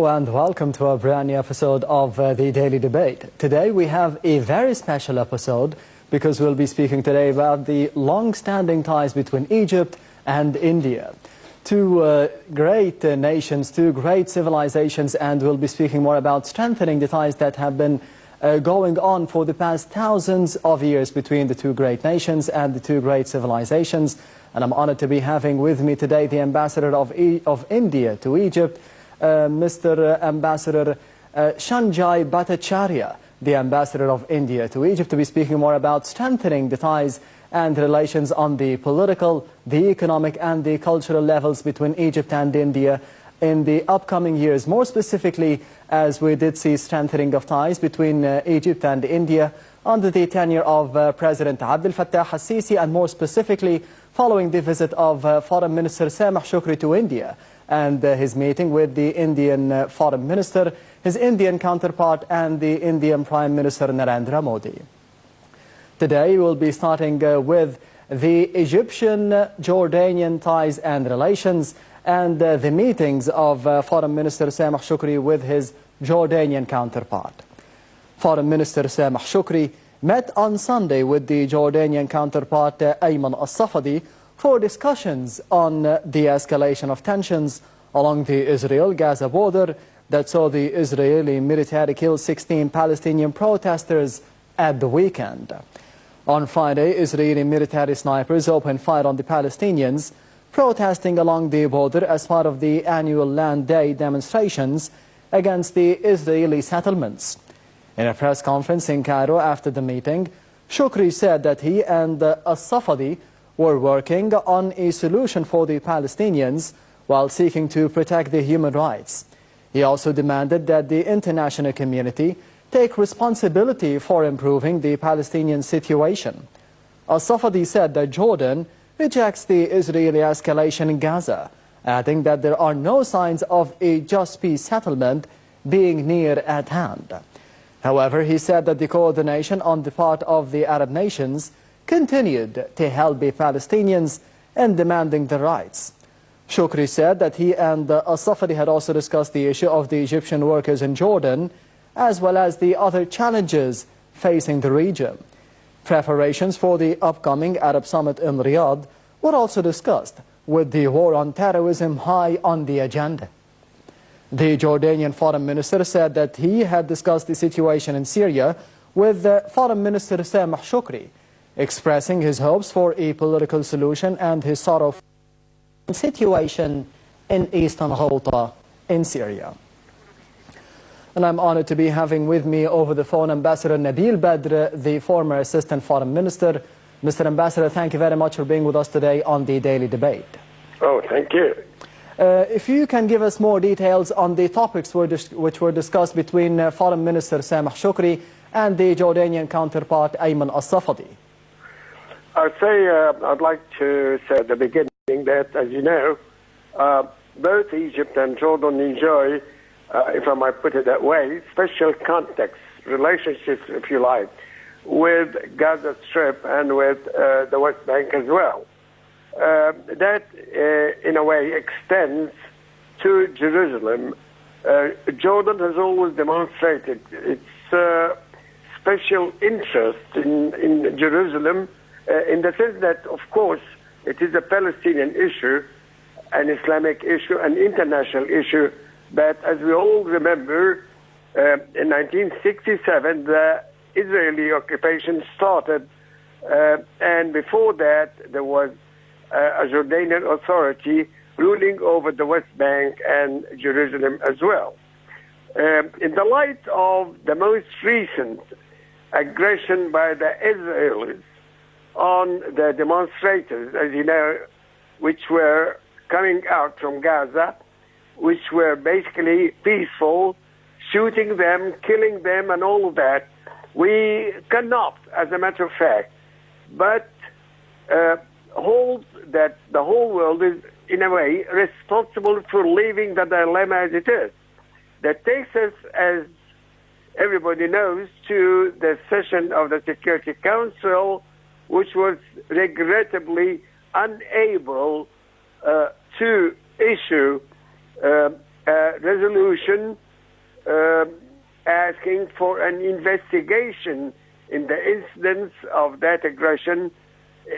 and welcome to a brand new episode of the Daily Debate. Today we have a very special episode because we'll be speaking today about the long-standing ties between Egypt and India. Two great nations, two great civilizations, and we'll be speaking more about strengthening the ties that have been going on for the past thousands of years between the two great nations and the two great civilizations. And I'm honored to be having with me today the ambassador of India to Egypt, Mr. Ambassador Sanjay Bhattacharya, the ambassador of India to Egypt, to be speaking more about strengthening the ties and relations on the political, the economic and the cultural levels between Egypt and India in the upcoming years. More specifically, as we did see strengthening of ties between Egypt and India under the tenure of President Abdel Fattah al-Sisi, and more specifically following the visit of Foreign Minister Sameh Shoukry to India and his meeting with the Indian Foreign Minister, his Indian counterpart, and the Indian Prime Minister Narendra Modi. Today we'll be starting with the Egyptian-Jordanian ties and relations and the meetings of Foreign Minister Sameh Shoukry with his Jordanian counterpart. Foreign Minister Sameh Shoukry met on Sunday with the Jordanian counterpart Ayman al-Safadi for discussions on the escalation of tensions along the Israel-Gaza border that saw the Israeli military kill 16 Palestinian protesters at the weekend. On Friday, Israeli military snipers opened fire on the Palestinians protesting along the border as part of the annual Land Day demonstrations against the Israeli settlements. In a press conference in Cairo after the meeting, Shoukry said that he and al-Safadi were working on a solution for the Palestinians while seeking to protect their human rights. He also demanded that the international community take responsibility for improving the Palestinian situation. Al-Safadi said that Jordan rejects the Israeli escalation in Gaza, adding that there are no signs of a just peace settlement being near at hand. However, he said that the coordination on the part of the Arab nations continued to help the Palestinians in demanding their rights. Shoukry said that he and al-Safadi had also discussed the issue of the Egyptian workers in Jordan, as well as the other challenges facing the region. Preparations for the upcoming Arab summit in Riyadh were also discussed, with the war on terrorism high on the agenda. The Jordanian foreign minister said that he had discussed the situation in Syria with Foreign Minister Sameh Shoukry, expressing his hopes for a political solution and his sorrow for the situation in eastern Ghouta in Syria. And I'm honored to be having with me over the phone Ambassador Nabil Badr, the former Assistant Foreign Minister. Mr. Ambassador, thank you very much for being with us today on the Daily Debate. Oh, thank you. If you can give us more details on the topics which were discussed between Foreign Minister Sameh Shoukry and the Jordanian counterpart Ayman al-Safadi. I'd like to say at the beginning that, as you know, both Egypt and Jordan enjoy, if I might put it that way, special context, relationships, if you like, with Gaza Strip and with the West Bank as well. That, in a way, extends to Jerusalem. Jordan has always demonstrated its special interest in Jerusalem, in the sense that, of course, it is a Palestinian issue, an Islamic issue, an international issue. But as we all remember, in 1967, the Israeli occupation started, and before that, there was a Jordanian authority ruling over the West Bank and Jerusalem as well. In the light of the most recent aggression by the Israelis on the demonstrators, as you know, which were coming out from Gaza, which were basically peaceful, shooting them, killing them, and all of that, we cannot, as a matter of fact, but hold that the whole world is, in a way, responsible for leaving the dilemma as it is. That takes us, as everybody knows, to the session of the Security Council, which was regrettably unable to issue a resolution asking for an investigation in the incidents of that aggression,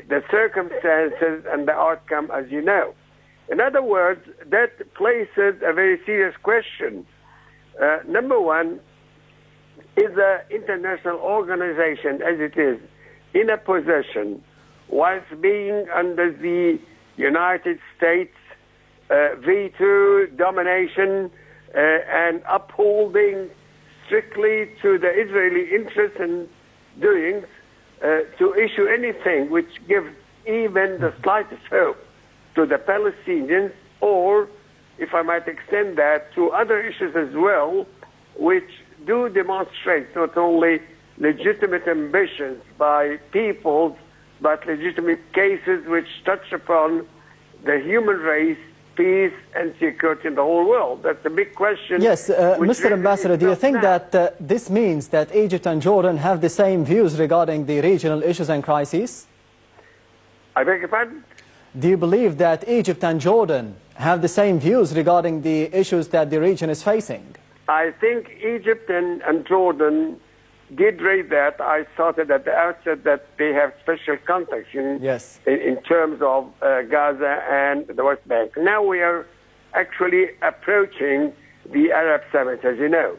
the circumstances and the outcome, as you know. In other words, that places a very serious question. Number one, is the international organization, as it is, in a position, whilst being under the United States veto, domination, and upholding strictly to the Israeli interests and doings, to issue anything which gives even the slightest hope to the Palestinians, or, if I might extend that, to other issues as well, which do demonstrate not only legitimate ambitions by peoples, but legitimate cases which touch upon the human race, peace and security in the whole world. That's a big question. Yes, Mr. Ambassador, do you think that this means that Egypt and Jordan have the same views regarding the regional issues and crises? I beg your pardon? Do you believe that Egypt and Jordan have the same views regarding the issues that the region is facing? I think Egypt and Jordan did raise that. I thought at the outset that they have special context in terms of Gaza and the West Bank. Now we are actually approaching the Arab Summit, as you know.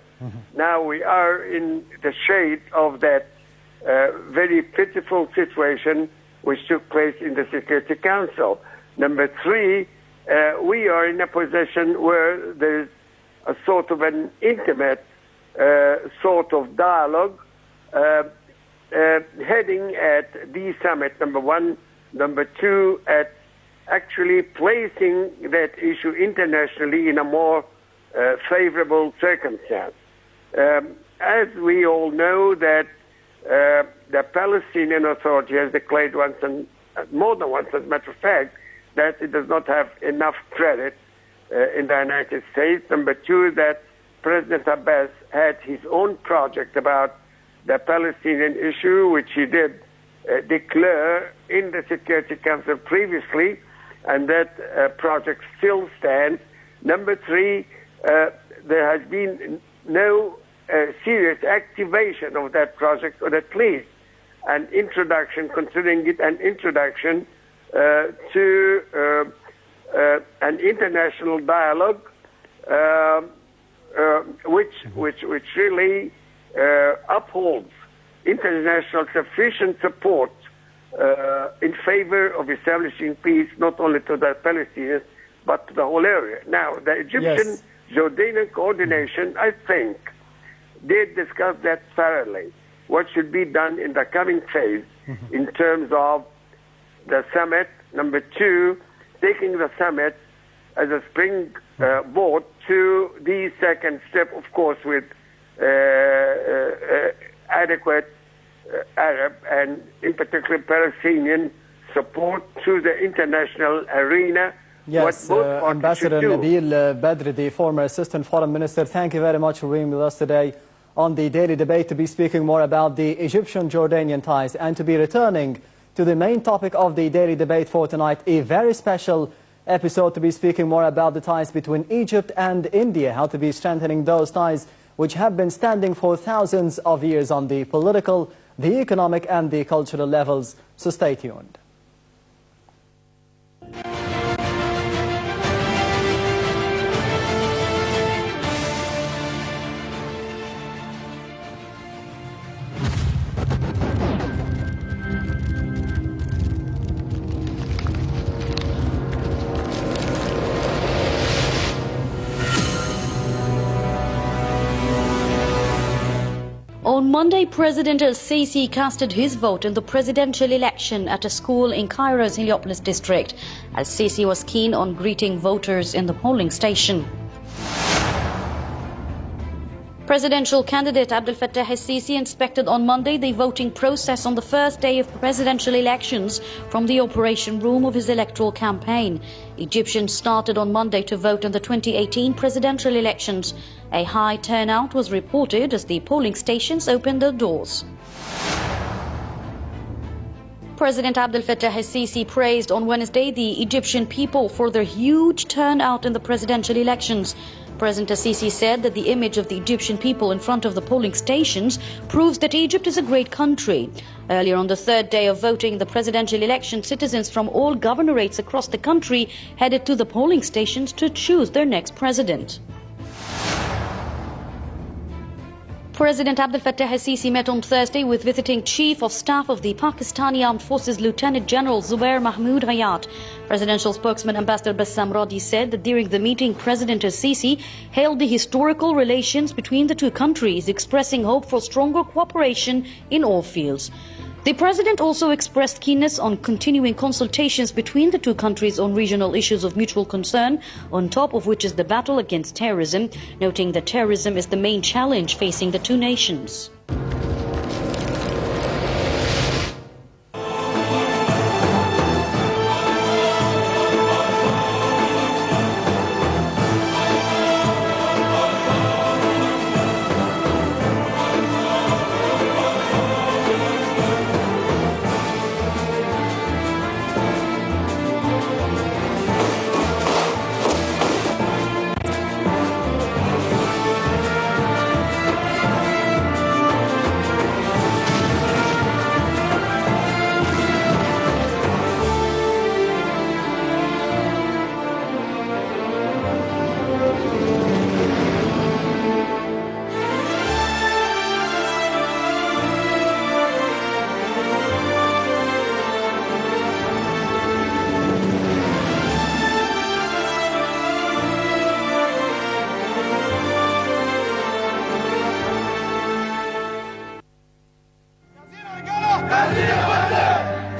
Now we are in the shade of that very pitiful situation which took place in the Security Council. Number three, we are in a position where there's a sort of an intimate sort of dialogue heading at the summit, number one. Number two, at actually placing that issue internationally in a more favorable circumstance. As we all know that the Palestinian Authority has declared once, and more than once as a matter of fact, that it does not have enough credit in the United States. Number two, that President Abbas had his own project about the Palestinian issue, which he did declare in the Security Council previously, and that project still stands. Number three, there has been no serious activation of that project, or at least an introduction, considering it an introduction to an international dialogue, which really upholds international sufficient support in favor of establishing peace, not only to the Palestinians, but to the whole area. Now, the Egyptian-Jordanian coordination, I think, did discuss that thoroughly, what should be done in the coming phase in terms of the summit. Number two, taking the summit as a springboard to the second step, of course, with adequate Arab and in particular Palestinian support to the international arena. Yes, Ambassador Nabil Badr, the former Assistant Foreign Minister, thank you very much for being with us today on the Daily Debate to be speaking more about the Egyptian-Jordanian ties and to be returning to the main topic of the Daily Debate for tonight, a very special episode to be speaking more about the ties between Egypt and India, how to be strengthening those ties which have been standing for thousands of years on the political, the economic and the cultural levels. So stay tuned. On Monday, President al-Sisi casted his vote in the presidential election at a school in Cairo's Heliopolis district. Al-Sisi was keen on greeting voters in the polling station. Presidential candidate Abdel Fattah al-Sisi inspected on Monday the voting process on the first day of presidential elections from the operation room of his electoral campaign. Egyptians started on Monday to vote in the 2018 presidential elections. A high turnout was reported as the polling stations opened their doors. President Abdel Fattah al-Sisi praised on Wednesday the Egyptian people for their huge turnout in the presidential elections. President Al-Sisi said that the image of the Egyptian people in front of the polling stations proves that Egypt is a great country. Earlier on the third day of voting in the presidential election, citizens from all governorates across the country headed to the polling stations to choose their next president. President Abdel Fattah al-Sisi met on Thursday with visiting Chief of Staff of the Pakistani Armed Forces Lieutenant General Zubair Mahmood Hayat. Presidential spokesman Ambassador Bassam Radi said that during the meeting, President al-Sisi hailed the historical relations between the two countries, expressing hope for stronger cooperation in all fields. The President also expressed keenness on continuing consultations between the two countries on regional issues of mutual concern, on top of which is the battle against terrorism, noting that terrorism is the main challenge facing the two nations.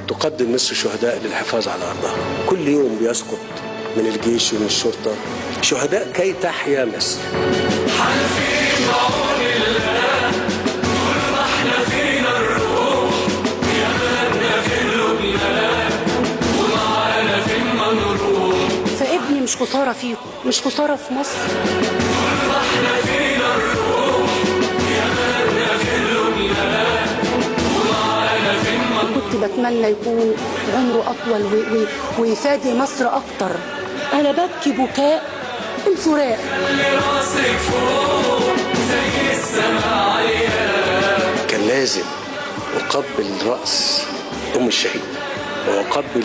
تقدم مصر شهداء للحفاظ على أرضها. كل يوم بيسقط من الجيش ومن الشرطة شهداء كي تحيا مصر. حالفين بعون الله طول ما احنا فينا الروح، يا بلدنا في لبنان ومعانا فين ما نروح. فابني مش خسارة فيكم، مش خسارة في مصر. طول ما احنا فينا الروح، يا بلدنا في لبنان ومعانا فين ما نروح. كنت بتمنى يكون عمره أطول ويفادي مصر أكتر. أنا ببكي بكاء الفراق. اللي راسك فوق زي السماعية. كان لازم أقبل رأس أم الشهيد وأقبل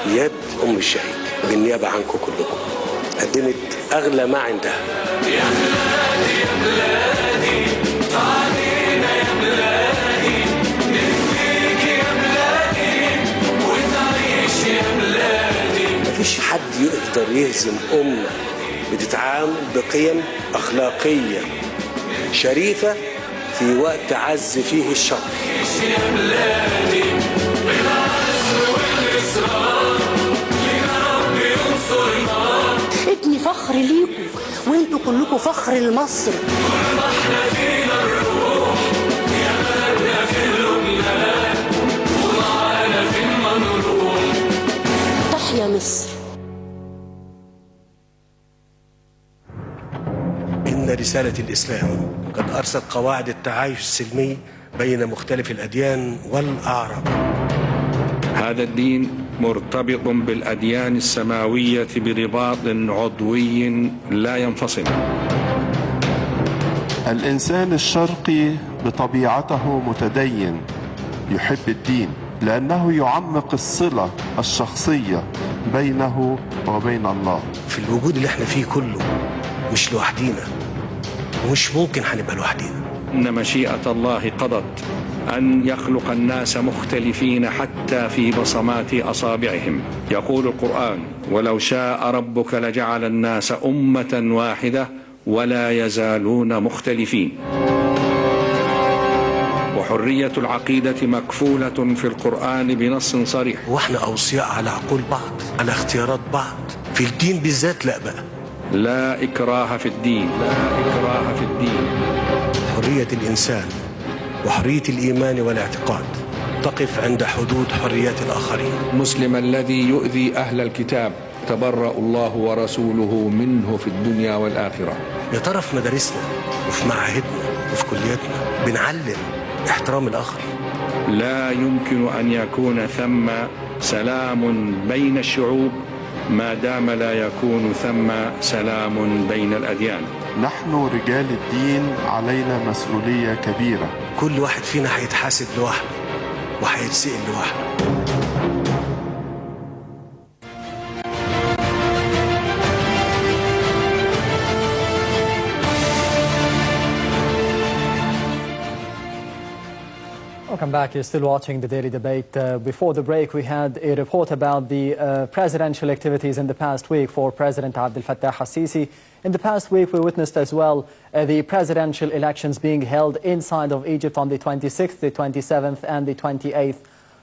يد أم الشهيد بالنيابة عنكم كلكم. قدمت أغلى ما عندها. يا بلادي يا بلادي تعالينا يا بلادي نهديك يا بلادي ونعيش يا بلادي. مفيش حد يقدر يهزم أمة بتتعامل بقيم أخلاقية شريفة في وقت عز فيه الشر. يا بلادي بالعز والإصرار لنا رب ينصرنا. ابني فخر ليكم وانتوا كلكم فخر لمصر. طول ما احنا فينا الروح، يا بلدنا في لبنان ومعانا فين ما نروح. تحيا مصر. إن رسالة الإسلام قد أرسل قواعد التعايش السلمي بين مختلف الأديان والأعراق. هذا الدين مرتبط بالأديان السماوية برباط عضوي لا ينفصل. الإنسان الشرقي بطبيعته متدين، يحب الدين لأنه يعمق الصلة الشخصية بينه وبين الله. في الوجود اللي احنا فيه كله مش لوحدينا ومش ممكن هنبقى لوحدينا. إن مشيئة الله قضت أن يخلق الناس مختلفين حتى في بصمات أصابعهم. يقول القرآن: ولو شاء ربك لجعل الناس أمة واحدة ولا يزالون مختلفين. وحرية العقيدة مكفولة في القرآن بنص صريح. واحنا أوصياء على عقول بعض، على اختيارات بعض، في الدين بالذات لا بقى. لا إكراه في الدين، لا إكراه في الدين. حرية الإنسان وحرية الإيمان والاعتقاد تقف عند حدود حريات الآخرين. المسلم الذي يؤذي أهل الكتاب تبرأ الله ورسوله منه في الدنيا والآخرة. يا ترى في مدارسنا وفي معاهدنا وفي كلياتنا بنعلم احترام الآخر؟ لا يمكن أن يكون ثم سلام بين الشعوب ما دام لا يكون ثم سلام بين الأديان. نحن رجال الدين علينا مسؤولية كبيرة. كل واحد فينا هيتحاسب لوحده وهيتسأل لوحده. Welcome back. You're still watching the Daily Debate. Before the break, we had a report about the presidential activities in the past week for President Abdel Fattah al-Sisi. In the past week, we witnessed as well the presidential elections being held inside of Egypt on the 26th, the 27th, and the 28th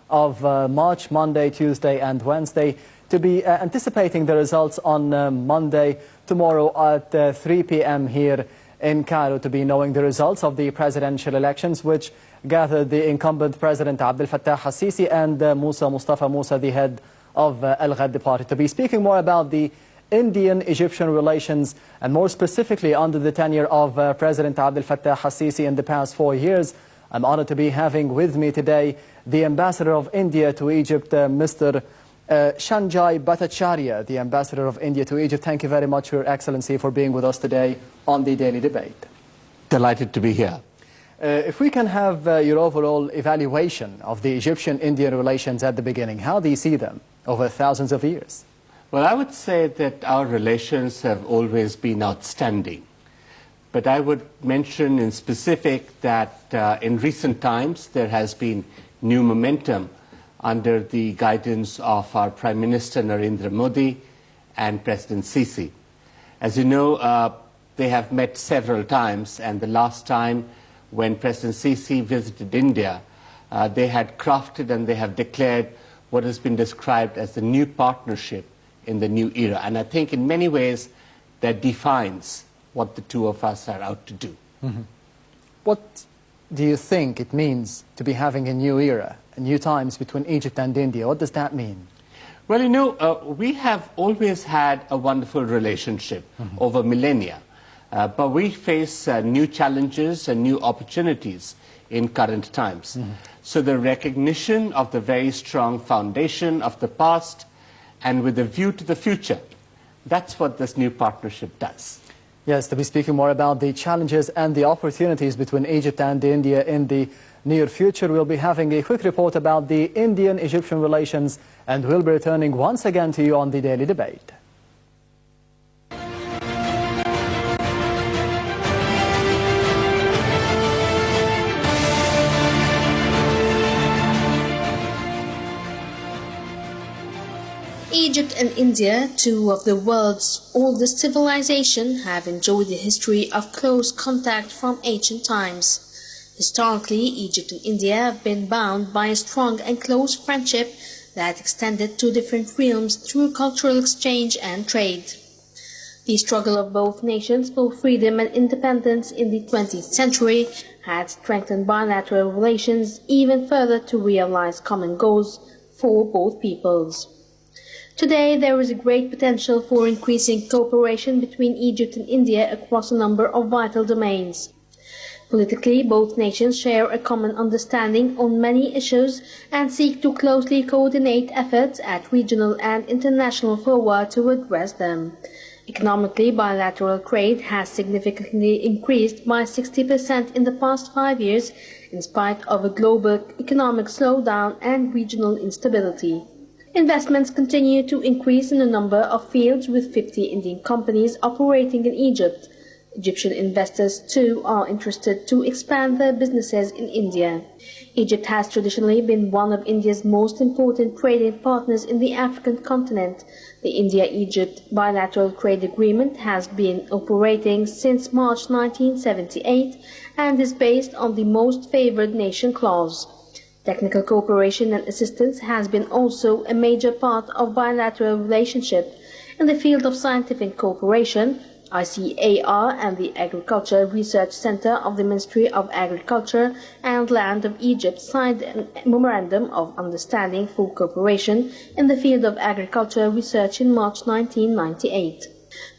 of March, Monday, Tuesday, and Wednesday. To be anticipating the results on Monday, tomorrow at 3 p.m. here in Cairo, to be knowing the results of the presidential elections, which gathered the incumbent President Abdel Fattah al-Sisi and Mustafa Musa, the head of Al-Ghad party. To be speaking more about the Indian-Egyptian relations, and more specifically under the tenure of President Abdel Fattah al-Sisi in the past 4 years, I'm honored to be having with me today the Ambassador of India to Egypt, Mr. Sanjay Bhattacharya, the Ambassador of India to Egypt. Thank you very much, Your Excellency, for being with us today on the Daily Debate. Delighted to be here. If we can have your overall evaluation of the Egyptian-Indian relations at the beginning, how do you see them over thousands of years? Well, I would say that our relations have always been outstanding. But I would mention in specific that in recent times there has been new momentum under the guidance of our Prime Minister Narendra Modi and President Sisi. As you know, they have met several times, and the last time when President Sisi visited India, they had crafted and they have declared what has been described as the new partnership in the new era. And I think in many ways that defines what the two of us are out to do. Mm-hmm. What do you think it means to be having a new era, new times between Egypt and India? What does that mean? Well, you know, we have always had a wonderful relationship over millennia. But we face new challenges and new opportunities in current times. So the recognition of the very strong foundation of the past and with a view to the future, that's what this new partnership does. Yes, to be speaking more about the challenges and the opportunities between Egypt and India in the near future, we'll be having a quick report about the Indian-Egyptian relations, and we'll be returning once again to you on the Daily Debate. Egypt and India, two of the world's oldest civilizations, have enjoyed a history of close contact from ancient times. Historically, Egypt and India have been bound by a strong and close friendship that extended to different realms through cultural exchange and trade. The struggle of both nations for freedom and independence in the 20th century had strengthened bilateral relations even further to realize common goals for both peoples. Today, there is a great potential for increasing cooperation between Egypt and India across a number of vital domains. Politically, both nations share a common understanding on many issues and seek to closely coordinate efforts at regional and international fora to address them. Economically, bilateral trade has significantly increased by 60% in the past 5 years, in spite of a global economic slowdown and regional instability. Investments continue to increase in a number of fields, with 50 Indian companies operating in Egypt. Egyptian investors, too, are interested to expand their businesses in India. Egypt has traditionally been one of India's most important trading partners in the African continent. The India-Egypt bilateral trade agreement has been operating since March 1978 and is based on the most favored nation clause. Technical cooperation and assistance has been also a major part of bilateral relationship. In the field of scientific cooperation, ICAR and the Agriculture Research Center of the Ministry of Agriculture and Land of Egypt signed a Memorandum of Understanding for cooperation in the field of agriculture research in March 1998.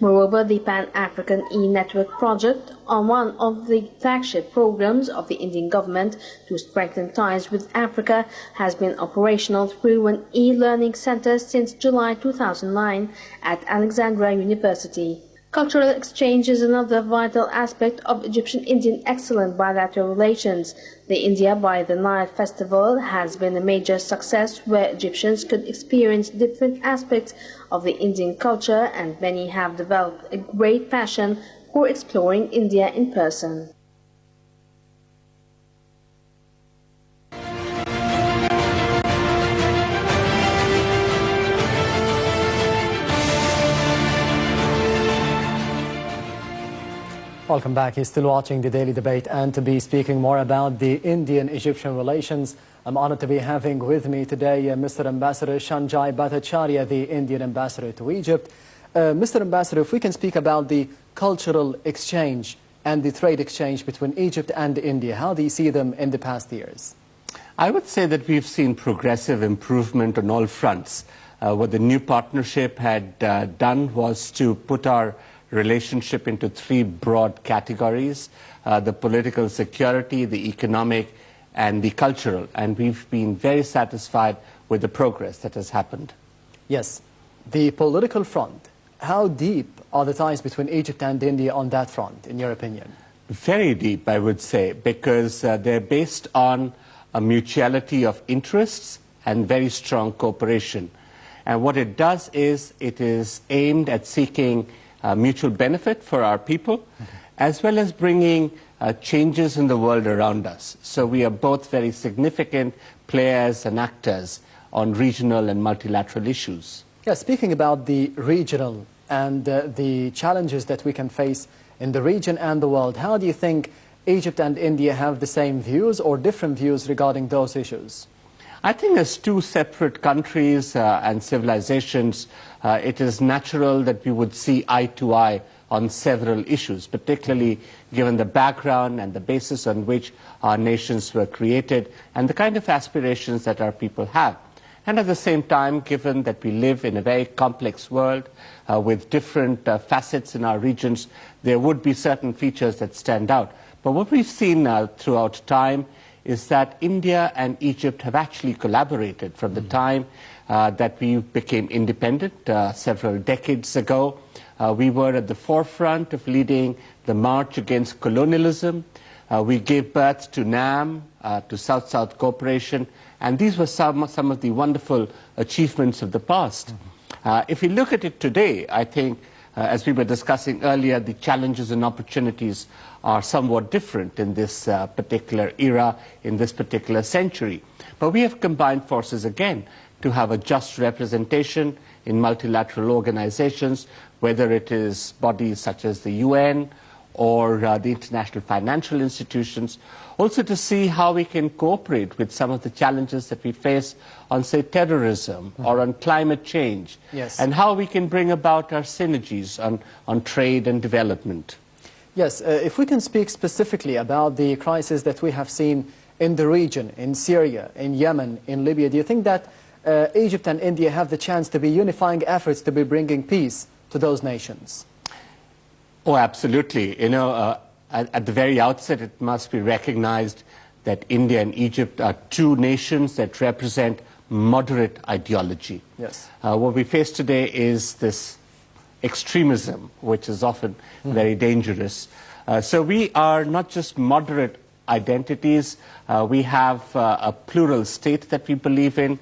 Moreover, the Pan-African E-Network project, one of the flagship programs of the Indian government to strengthen ties with Africa, has been operational through an e-learning center since July 2009 at Alexandria University. Cultural exchange is another vital aspect of Egyptian-Indian excellent bilateral relations. The India by the Nile festival has been a major success where Egyptians could experience different aspects of the Indian culture, and many have developed a great passion for exploring India in person. Welcome back. You're still watching the Daily Debate, and to be speaking more about the Indian-Egyptian relations, I'm honored to be having with me today Mr. Ambassador Sanjay Bhattacharya, the Indian Ambassador to Egypt. Mr. Ambassador, if we can speak about the cultural exchange and the trade exchange between Egypt and India, how do you see them in the past years? I would say that we've seen progressive improvement on all fronts. What the new partnership had done was to put our relationship into three broad categories: the political security, the economic, and the cultural. And we've been very satisfied with the progress that has happened. Yes. The political front, how deep are the ties between Egypt and India on that front, in your opinion? Very deep, I would say, because they're based on a mutuality of interests and very strong cooperation. And what it does is it is aimed at seeking mutual benefit for our people, as well as bringing changes in the world around us. So we are both very significant players and actors on regional and multilateral issues. Yeah, speaking about the regional and the challenges that we can face in the region and the world, how do you think Egypt and India have the same views or different views regarding those issues? I think as two separate countries and civilizations, it is natural that we would see eye to eye on several issues, particularly given the background and the basis on which our nations were created and the kind of aspirations that our people have. And at the same time, given that we live in a very complex world with different facets in our regions, there would be certain features that stand out. But what we've seen throughout time is that India and Egypt have actually collaborated from the time that we became independent several decades ago. We were at the forefront of leading the march against colonialism. We gave birth to NAM, to South-South cooperation, and these were some of the wonderful achievements of the past. If we look at it today, I think, as we were discussing earlier, the challenges and opportunities are somewhat different in this particular era, in this particular century. But we have combined forces again to have a just representation in multilateral organizations, whether it is bodies such as the UN or the international financial institutions, also to see how we can cooperate with some of the challenges that we face on, say, terrorism or on climate change, and how we can bring about our synergies on trade and development. Yes, if we can speak specifically about the crisis that we have seen in the region, in Syria, in Yemen, in Libya, do you think that Egypt and India have the chance to be unifying efforts to be bringing peace to those nations? Oh, absolutely. You know, at the very outset, it must be recognized that India and Egypt are two nations that represent moderate ideology. Yes. What we face today is this extremism, which is often very dangerous. So we are not just moderate identities, we have a plural state that we believe in,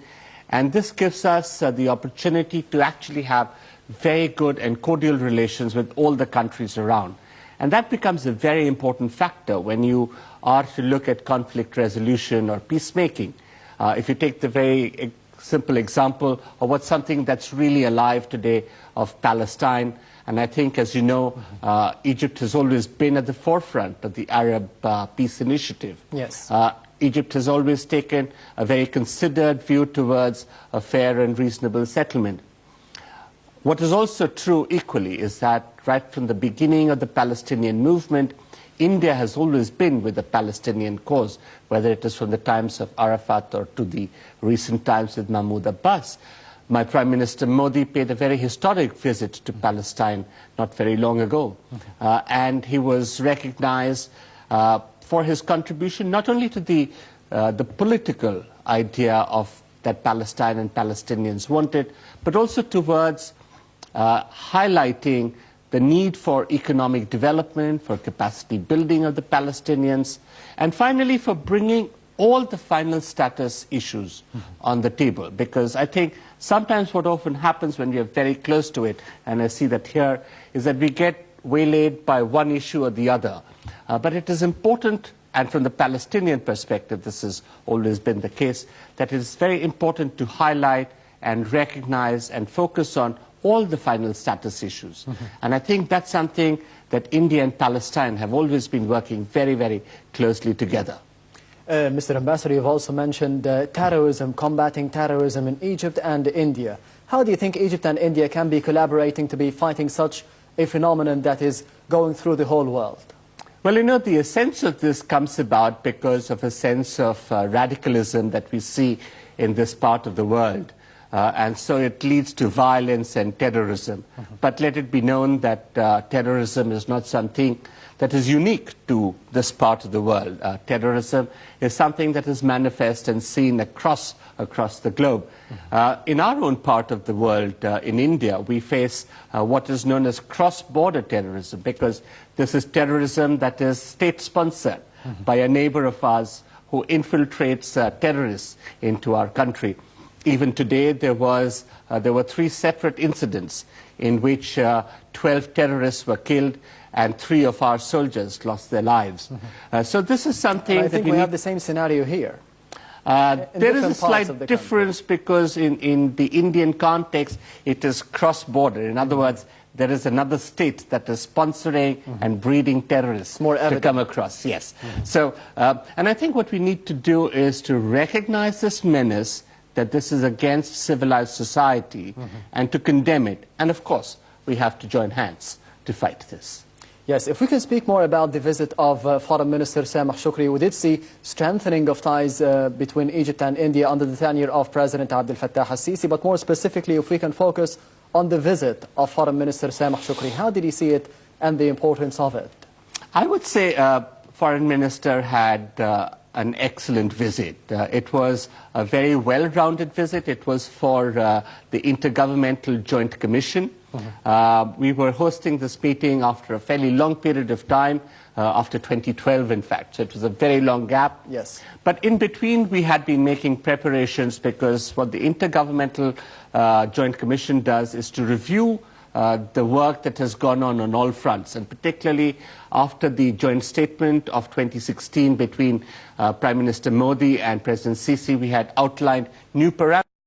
and this gives us the opportunity to actually have very good and cordial relations with all the countries around. And that becomes a very important factor when you are to look at conflict resolution or peacemaking. If you take the very simple example of what's something that's really alive today of Palestine, and I think, as you know, Egypt has always been at the forefront of the Arab peace initiative. Yes. Egypt has always taken a very considered view towards a fair and reasonable settlement. What is also true equally is that right from the beginning of the Palestinian movement, India has always been with the Palestinian cause, whether it is from the times of Arafat or to the recent times with Mahmoud Abbas. My Prime Minister Modi paid a very historic visit to Palestine not very long ago, and he was recognized for his contribution not only to the political idea of that Palestine and Palestinians wanted, but also towards highlighting the need for economic development, for capacity building of the Palestinians, and finally for bringing all the final status issues on the table. Because I think sometimes what often happens when we are very close to it, and I see that here, is that we get waylaid by one issue or the other. But it is important, and from the Palestinian perspective, this has always been the case, that it is very important to highlight and recognize and focus on all the final status issues. And I think that's something that India and Palestine have always been working very, very closely together. Mr. Ambassador, you've also mentioned terrorism, combating terrorism in Egypt and India. How do you think Egypt and India can be collaborating to be fighting such a phenomenon that is going through the whole world? Well, you know, the essence of this comes about because of a sense of radicalism that we see in this part of the world. And so it leads to violence and terrorism. But let it be known that terrorism is not something that is unique to this part of the world. Terrorism is something that is manifest and seen across the globe. In our own part of the world, in India, we face what is known as cross-border terrorism, because this is terrorism that is state-sponsored by a neighbor of ours who infiltrates terrorists into our country. Even today, there were 3 separate incidents in which 12 terrorists were killed and 3 of our soldiers lost their lives. So this is something I think we have the same scenario here. There is a slight difference because in the Indian context, it is cross-border. In other words, there is another state that is sponsoring and breeding terrorists to come across. Yes. So, and I think what we need to do is to recognize this menace, that this is against civilized society, and to condemn it. And of course, we have to join hands to fight this. Yes, if we can speak more about the visit of Foreign Minister Sameh Shoukry, we did see strengthening of ties between Egypt and India under the tenure of President Abdel Fattah al-Sisi, but more specifically, if we can focus on the visit of Foreign Minister Sameh Shoukry, how did he see it and the importance of it? I would say Foreign Minister had an excellent visit. It was a very well-rounded visit. It was for the Intergovernmental Joint Commission. We were hosting this meeting after a fairly long period of time, after 2012 in fact, so it was a very long gap. Yes. But in between we had been making preparations, because what the Intergovernmental Joint Commission does is to review the work that has gone on all fronts, and particularly after the joint statement of 2016 between Prime Minister Modi and President Sisi, we had outlined new parameters